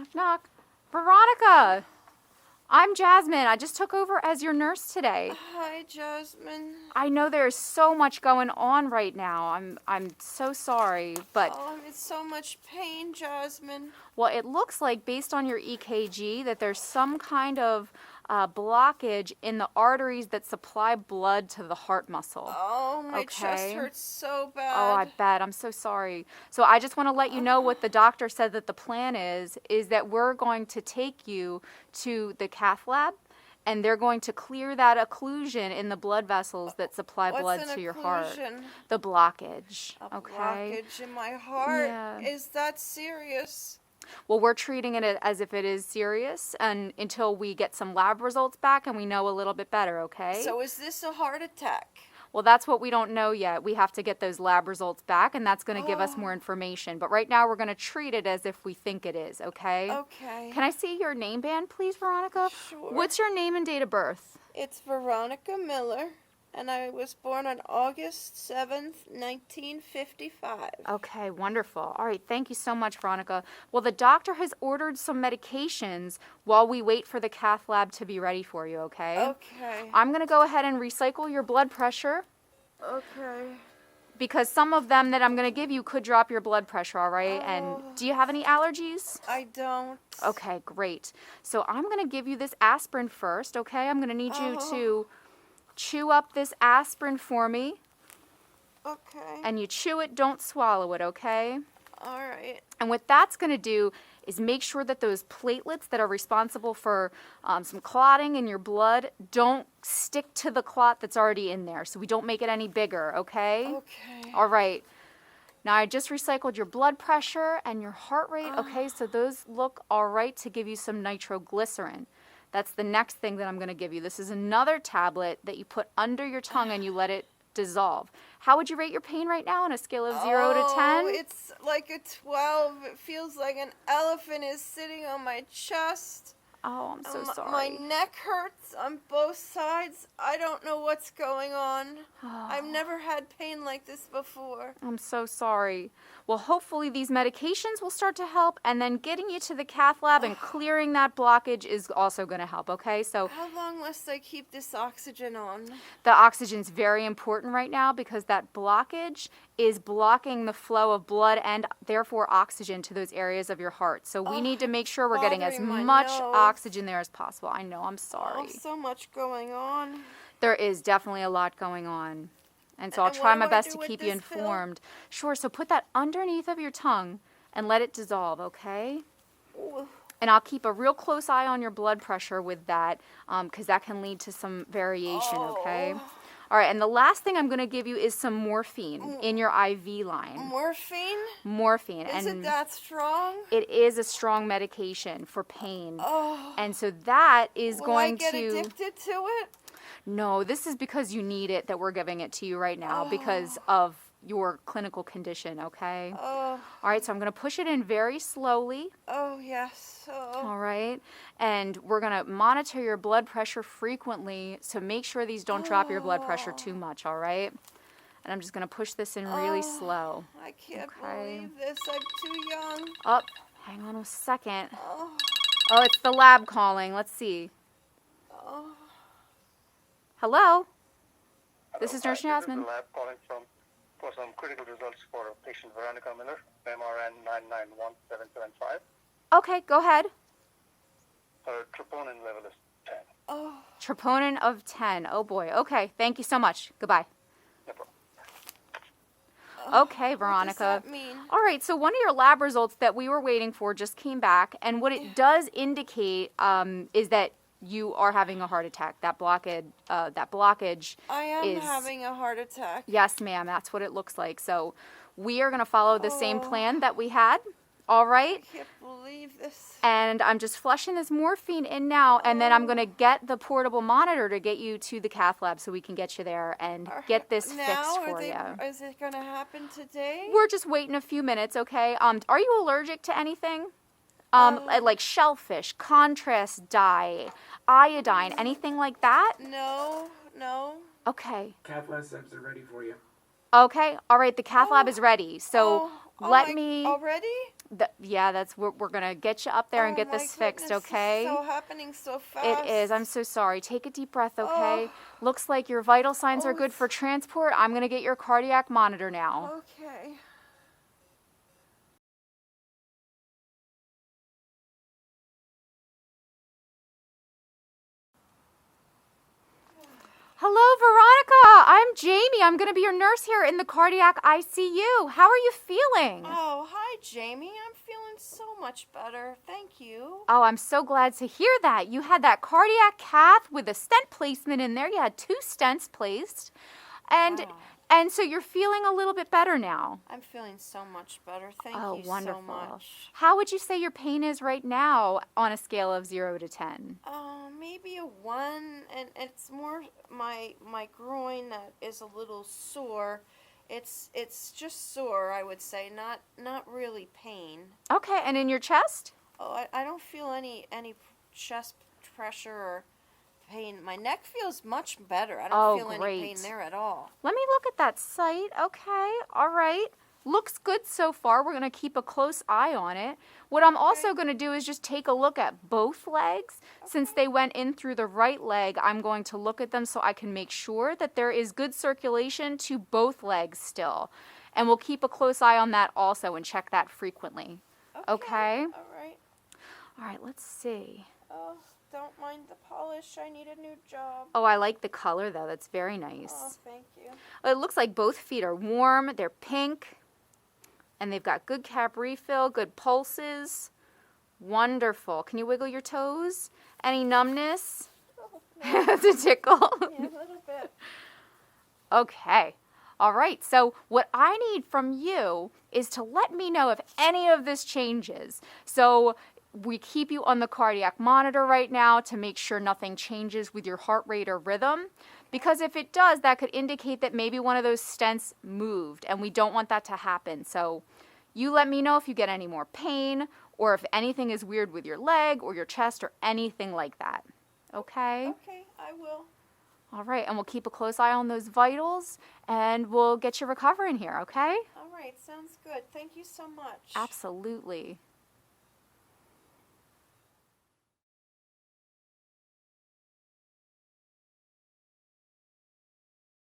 Knock, knock. Veronica! I'm Jasmine. I just took over as your nurse today. Hi, Jasmine. I know there's so much going on right now. I'm so sorry, but Oh, I'm in so much pain, Jasmine. well, it looks like based on your EKG that there's some kind of blockage in the arteries that supply blood to the heart muscle. Oh, my chest hurts so bad. Oh, I bet. I'm so sorry. So I just want to let you know what the doctor said that the plan is that we're going to take you to the cath lab, and they're going to clear that occlusion in the blood vessels that supply blood to your heart. The blockage. A okay. blockage in my heart? Yeah. Is that serious? Well, we're treating it as if it is serious, and until we get some lab results back and we know a little bit better, okay? So is this a heart attack? Well, that's what we don't know yet. We have to get those lab results back, and that's going to give us more information. But right now, we're going to treat it as if we think it is, okay? Okay. Can I see your name band, please, Veronica? Sure. What's your name and date of birth? It's Veronica Miller, and I was born on August 7th, 1955. Okay, wonderful. All right, thank you so much, Veronica. Well, the doctor has ordered some medications while we wait for the cath lab to be ready for you, okay? Okay. I'm going to go ahead and recycle your blood pressure Okay. because some of them that I'm going to give you could drop your blood pressure, all right? And do you have any allergies? I don't. Okay, great. So I'm going to give you this aspirin first, okay? I'm going to need you to chew up this aspirin for me. Okay. And you chew it, don't swallow it, okay? All right. And what that's going to do is make sure that those platelets that are responsible for some clotting in your blood don't stick to the clot that's already in there, so we don't make it any bigger, okay? Okay. All right. Now, I just recycled your blood pressure and your heart rate, okay? So those look all right to give you some nitroglycerin. That's the next thing that I'm going to give you. This is another tablet that you put under your tongue and you let it dissolve. How would you rate your pain right now on a scale of 0 to 10? It's like a 12. It feels like an elephant is sitting on my chest. Oh, I'm so sorry. My neck hurts on both sides. I don't know what's going on. I've never had pain like this before. I'm so sorry. Well, hopefully these medications will start to help, and then getting you to the cath lab and clearing that blockage is also going to help, okay? So How long must I keep this oxygen on? the oxygen's very important right now because that blockage is blocking the flow of blood and therefore oxygen to those areas of your heart. So we need to make sure we're getting as bothering my much nose. oxygen there as possible. I know, I'm sorry. So much going on. There is definitely a lot going on. And so I'll And try what my do I best do to with keep you this pill? informed. Sure, so put that underneath of your tongue and let it dissolve, okay? Ooh. And I'll keep a real close eye on your blood pressure with that because that can lead to some variation, okay? All right, and the last thing I'm going to give you is some morphine in your IV line. Morphine? Morphine. Is it that strong? It is a strong medication for pain. Oh. And so that is Will going I get to... addicted to it? No, this is because you need it that we're giving it to you right now because of your clinical condition, okay? Oh. All right, so I'm going to push it in very slowly. Oh, yes. Oh. All right, and we're going to monitor your blood pressure frequently, so make sure these don't drop your blood pressure too much, all right? And I'm just going to push this in really slow. I can't Okay. believe this. I'm too young. Oh, hang on a second. Oh. Oh, it's the lab calling. Let's see. Oh. Hello? This is Nurse This Jasmine. is the lab calling for some critical results for patient Veronica Miller, MRN 991775. Okay, go ahead. Her troponin level is 10. Oh. Troponin of 10. Oh boy. Okay, thank you so much. Goodbye. No problem. Okay, Veronica. What does that mean? All right, so one of your lab results that we were waiting for just came back, and what it does indicate is that you are having a heart attack. That blockage I am is... having a heart attack. Yes, ma'am, that's what it looks like. So we are going to follow the same plan that we had, all right? I can't believe this. And I'm just flushing this morphine in now, and then I'm going to get the portable monitor to get you to the cath lab so we can get you there and get this fixed for you. Is it going to happen today? We're just waiting a few minutes, okay? Are you allergic to anything? Like shellfish, contrast dye, iodine, anything like that? No. Okay. Cath lab steps are ready for you. Okay, all right, the cath lab is ready. So Let me. Already? Yeah, that's we're gonna get you up there and Oh get my this fixed, goodness, okay? This is so happening so fast. It is. I'm so sorry. Take a deep breath, okay? Oh. Looks like your vital signs are Oh, good for transport. I'm gonna get your cardiac monitor now. Okay. Hello, Veronica. I'm Jamie. I'm gonna be your nurse here in the cardiac ICU. How are you feeling? Oh, hi, Jamie. I'm feeling so much better. Thank you. Oh, I'm so glad to hear that. You had that cardiac cath with a stent placement in there. You had 2 stents placed. And Wow. and so you're feeling a little bit better now. I'm feeling so much better. Thank Oh, you wonderful. so much. How would you say your pain is right now on a scale of 0 to 10? Maybe a 1, and it's more my groin that is a little sore. It's just sore, I would say, not really pain. Okay, and in your chest? Oh, I don't feel any chest pressure or pain. My neck feels much better. I don't feel any pain there at all. Let me look at that site. Okay, all right. Looks good so far. We're going to keep a close eye on it. What I'm also going to do is just take a look at both legs. Since they went in through the right leg, I'm going to look at them so I can make sure that there is good circulation to both legs still. And we'll keep a close eye on that also and check that frequently. Okay? All right. All right, let's see. Oh, don't mind the polish. I need a new job. Oh, I like the color though. That's very nice. Oh, thank you. It looks like both feet are warm. They're pink. And they've got good cap refill, good pulses. Wonderful. Can you wiggle your toes? Any numbness? It's a tickle. Yeah, a little bit. Okay. All right. So what I need from you is to let me know if any of this changes. So we keep you on the cardiac monitor right now to make sure nothing changes with your heart rate or rhythm. Because if it does, that could indicate that maybe one of those stents moved, and we don't want that to happen. So you let me know if you get any more pain or if anything is weird with your leg or your chest or anything like that. Okay? Okay, I will. All right, and we'll keep a close eye on those vitals, and we'll get you recovering here, okay? All right, sounds good. Thank you so much. Absolutely.